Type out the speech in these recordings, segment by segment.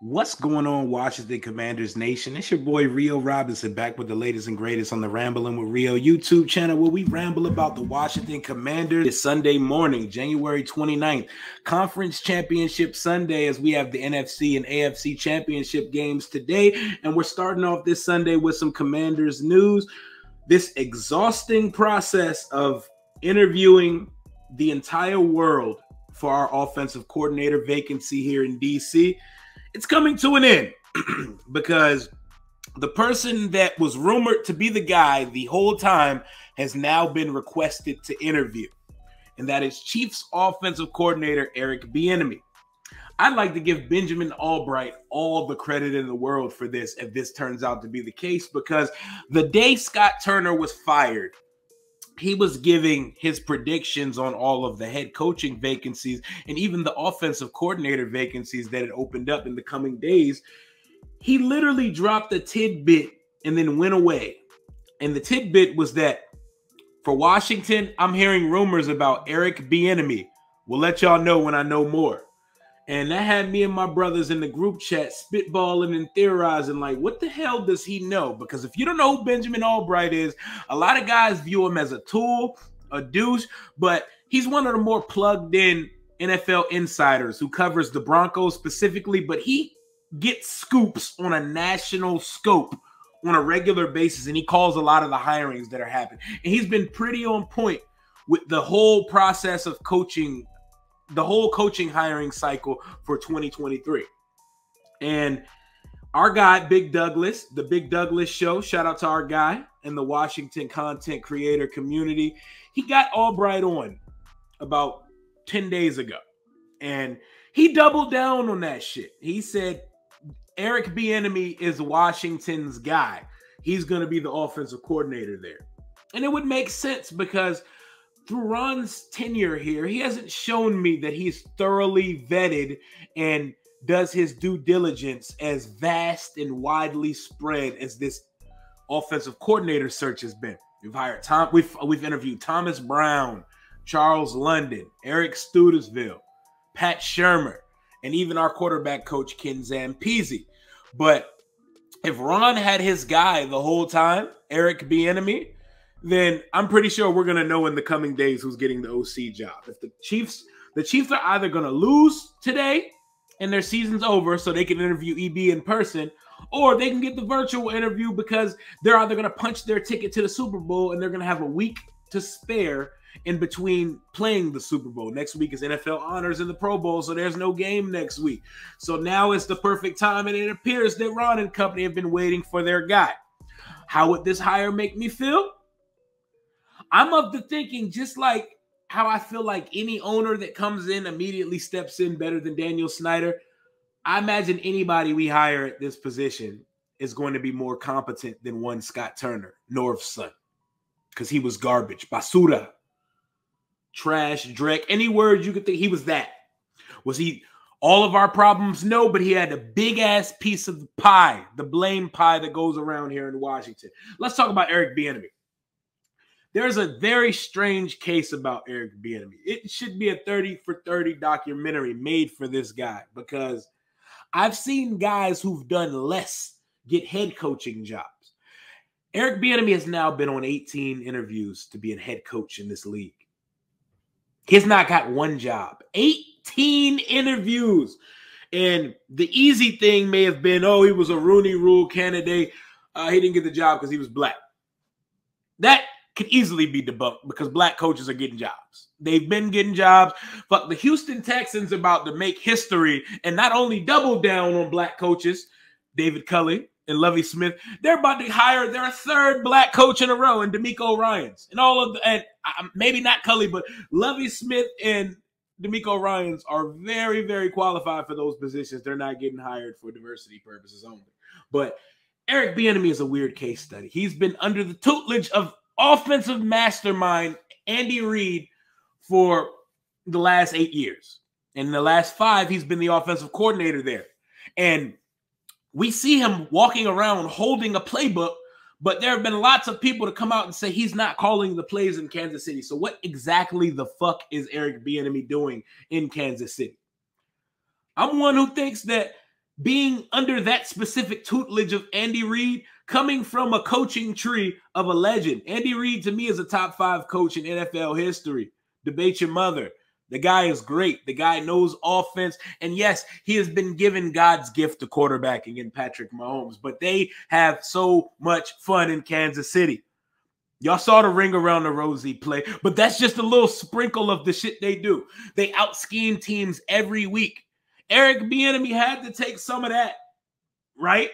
What's going on, Washington Commanders Nation? It's your boy Rio Robinson back with the latest and greatest on the Rambling with Rio YouTube channel, where we ramble about the Washington Commanders. It's Sunday morning, January 29th, Conference Championship Sunday, as we have the NFC and AFC Championship games today. And we're starting off this Sunday with some Commanders news. This exhausting process of interviewing the entire world for our offensive coordinator vacancy here in DC, it's coming to an end because the person that was rumored to be the guy the whole time has now been requested to interview, and that is Chiefs offensive coordinator Eric Bieniemy. I'd like to give Benjamin Albright all the credit in the world for this if this turns out to be the case, because the day Scott Turner was fired, he was giving his predictions on all of the head coaching vacancies and even the offensive coordinator vacancies that had opened up in the coming days. He literally dropped a tidbit and then went away. And the tidbit was that for Washington, I'm hearing rumors about Eric Bieniemy. We'll let y'all know when I know more. And that had me and my brothers in the group chat spitballing and theorizing, like, what the hell does he know? Because if you don't know who Benjamin Albright is, a lot of guys view him as a tool, a douche, but he's one of the more plugged in NFL insiders who covers the Broncos specifically, but he gets scoops on a national scope on a regular basis, and he calls a lot of the hirings that are happening. And he's been pretty on point with the whole process of coaching, the whole coaching hiring cycle for 2023. And our guy, Big Douglas, the Big Douglas Show, shout out to our guy in the Washington content creator community. He got Albright on about 10 days ago, and he doubled down on that shit. He said Eric Bieniemy is Washington's guy. He's going to be the offensive coordinator there. And it would make sense because through Ron's tenure here, he hasn't shown me that he's thoroughly vetted and does his due diligence as vast and widely spread as this offensive coordinator search has been. We've interviewed Thomas Brown, Charles London, Eric Studesville, Pat Shermer, and even our quarterback coach, Ken Zampese. But if Ron had his guy the whole time, Eric Bieniemy, then I'm pretty sure we're going to know in the coming days who's getting the OC job. If the Chiefs are either going to lose today and their season's over so they can interview EB in person, or they can get the virtual interview because they're either going to punch their ticket to the Super Bowl and they're going to have a week to spare in between playing the Super Bowl. Next week is NFL honors in the Pro Bowl, so there's no game next week. So now it's the perfect time, and it appears that Ron and company have been waiting for their guy. How would this hire make me feel? I'm of the thinking, just like how I feel like any owner that comes in immediately steps in better than Daniel Snyder. I imagine anybody we hire at this position is going to be more competent than one Scott Turner, North's son, because he was garbage, basura, trash, dreck, any word you could think. He was that. Was he all of our problems? No, but he had a big-ass piece of the pie, the blame pie that goes around here in Washington. Let's talk about Eric Bieniemy. There's a very strange case about Eric Bieniemy. It should be a 30 for 30 documentary made for this guy, because I've seen guys who've done less get head coaching jobs. Eric Bieniemy has now been on 18 interviews to be a head coach in this league. He's not got one job. 18 interviews. And the easy thing may have been, oh, he was a Rooney Rule candidate. He didn't get the job because he was black. That could easily be debunked because black coaches are getting jobs. They've been getting jobs. But the Houston Texans are about to make history and not only double down on black coaches, David Culley and Lovie Smith, they're about to hire their third black coach in a row in DeMeco Ryans. And all of the, and maybe not Culley, but Lovie Smith and DeMeco Ryans are very, very qualified for those positions. They're not getting hired for diversity purposes only. But Eric Bieniemy is a weird case study. He's been under the tutelage of offensive mastermind Andy Reid for the last 8 years. And in the last 5, he's been the offensive coordinator there. And we see him walking around holding a playbook, but there have been lots of people to come out and say he's not calling the plays in Kansas City. So what exactly the fuck is Eric Bieniemy doing in Kansas City? I'm one who thinks that being under that specific tutelage of Andy Reid, coming from a coaching tree of a legend. Andy Reid, to me, is a top 5 coach in NFL history. Debate your mother. The guy is great. The guy knows offense. And yes, he has been given God's gift to quarterbacking in Patrick Mahomes, but they have so much fun in Kansas City. Y'all saw the ring around the rosy play, but that's just a little sprinkle of the shit they do. They out-scheme teams every week. Eric Bieniemy had to take some of that, right?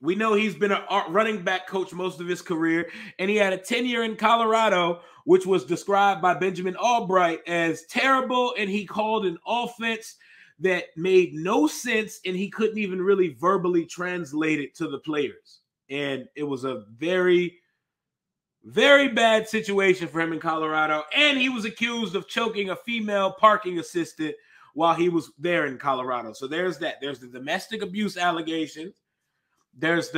We know he's been a running back coach most of his career, and he had a tenure in Colorado, which was described by Benjamin Albright as terrible, and he called an offense that made no sense, and he couldn't even really verbally translate it to the players. And it was a very, very bad situation for him in Colorado, and he was accused of choking a female parking assistant while he was there in Colorado. So there's that. There's the domestic abuse allegations. There's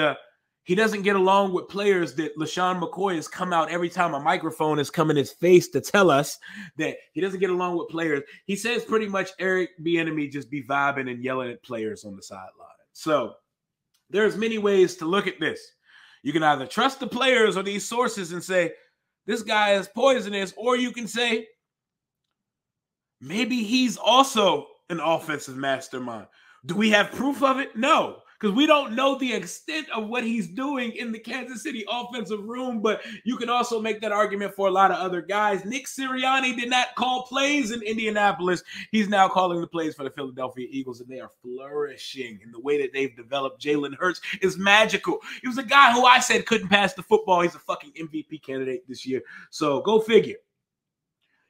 he doesn't get along with players that LaShawn McCoy has come out every time a microphone has come in his face to tell us that he doesn't get along with players. He says pretty much Eric Bieniemy just be vibing and yelling at players on the sideline. So there's many ways to look at this. You can either trust the players or these sources and say, this guy is poisonous, or you can say, maybe he's also an offensive mastermind. Do we have proof of it? No, because we don't know the extent of what he's doing in the Kansas City offensive room, but you can also make that argument for a lot of other guys. Nick Sirianni did not call plays in Indianapolis. He's now calling the plays for the Philadelphia Eagles, and they are flourishing in the way that they've developed. Jalen Hurts is magical. He was a guy who I said couldn't pass the football. He's a fucking MVP candidate this year. So go figure.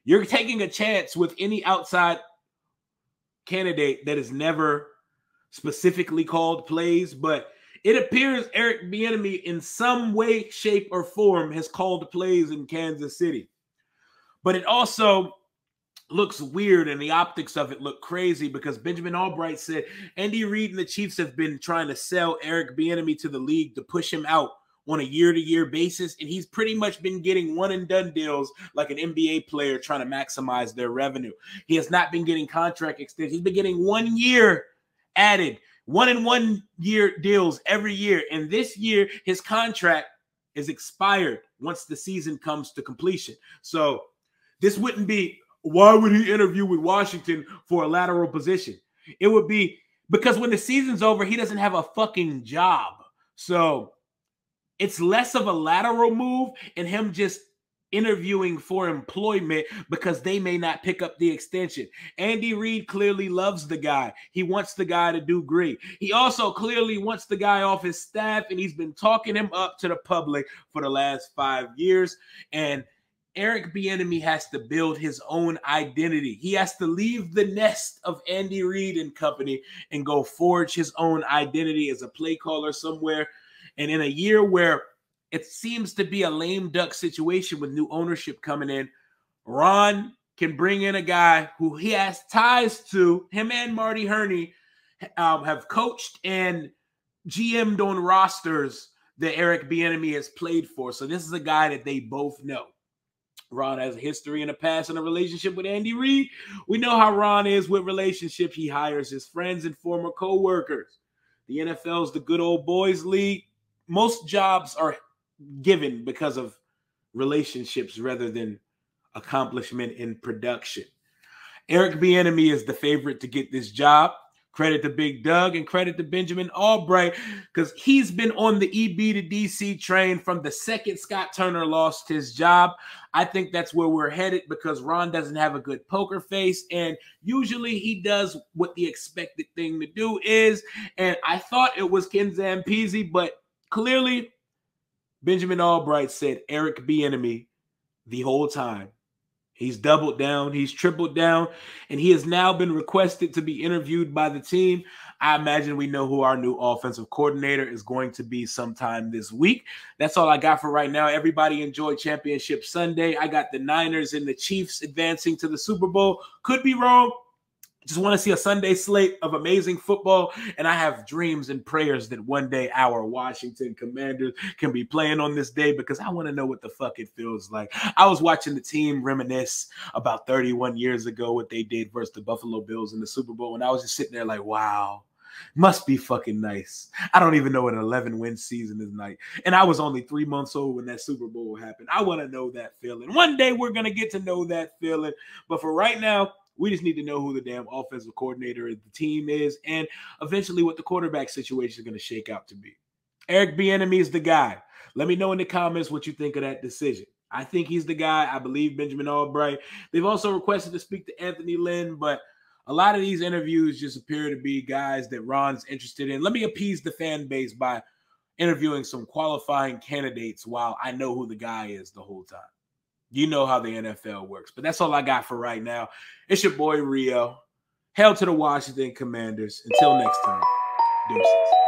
You're taking a chance with any outside candidate that has never specifically called plays, but it appears Eric Bieniemy in some way, shape, or form has called plays in Kansas City. But it also looks weird, and the optics of it look crazy because Benjamin Albright said Andy Reid and the Chiefs have been trying to sell Eric Bieniemy to the league to push him out on a year-to-year basis, and he's pretty much been getting one-and-done deals like an NBA player trying to maximize their revenue. He has not been getting contract extensions. He's been getting 1 year added, 1 year deals every year. And this year, his contract is expired once the season comes to completion. So this wouldn't be, why would he interview with Washington for a lateral position? It would be because when the season's over, he doesn't have a fucking job. So it's less of a lateral move and him just interviewing for employment because they may not pick up the extension. Andy Reid clearly loves the guy. He wants the guy to do great. He also clearly wants the guy off his staff, and he's been talking him up to the public for the last 5 years. And Eric Bieniemy has to build his own identity. He has to leave the nest of Andy Reid and company and go forge his own identity as a play caller somewhere. And in a year where it seems to be a lame duck situation with new ownership coming in, Ron can bring in a guy who he has ties to. Him and Marty Herney have coached and GM'd on rosters that Eric Bieniemy has played for. So this is a guy that they both know. Ron has a history and a past and a relationship with Andy Reid. We know how Ron is with relationships. He hires his friends and former co-workers. The NFL is the good old boys league. Most jobs are given because of relationships rather than accomplishment in production. Eric Bieniemy is the favorite to get this job. Credit to Big Doug and credit to Benjamin Albright because he's been on the EB to DC train from the second Scott Turner lost his job. I think that's where we're headed because Ron doesn't have a good poker face, and usually he does what the expected thing to do is. And I thought it was Ken Zampese, but clearly Benjamin Albright said Eric Bieniemy the whole time. He's doubled down. He's tripled down. And he has now been requested to be interviewed by the team. I imagine we know who our new offensive coordinator is going to be sometime this week. That's all I got for right now. Everybody enjoy Championship Sunday. I got the Niners and the Chiefs advancing to the Super Bowl. Could be wrong. Just want to see a Sunday slate of amazing football, and I have dreams and prayers that one day our Washington Commanders can be playing on this day because I want to know what the fuck it feels like. I was watching the team reminisce about 31 years ago what they did versus the Buffalo Bills in the Super Bowl, and I was just sitting there like, wow, Must be fucking nice. I don't even know what an 11-win season is like. And I was only 3 months old when that Super Bowl happened. I want to know that feeling. One day we're going to get to know that feeling. But for right now, we just need to know who the damn offensive coordinator of the team is and eventually what the quarterback situation is going to shake out to be. Eric Bieniemy is the guy. Let me know in the comments what you think of that decision. I think he's the guy. I believe Benjamin Albright. They've also requested to speak to Anthony Lynn, but a lot of these interviews just appear to be guys that Ron's interested in. Let me appease the fan base by interviewing some qualifying candidates while I know who the guy is the whole time. You know how the NFL works. But that's all I got for right now. It's your boy Rio. Hail to the Washington Commanders. Until next time, deuces.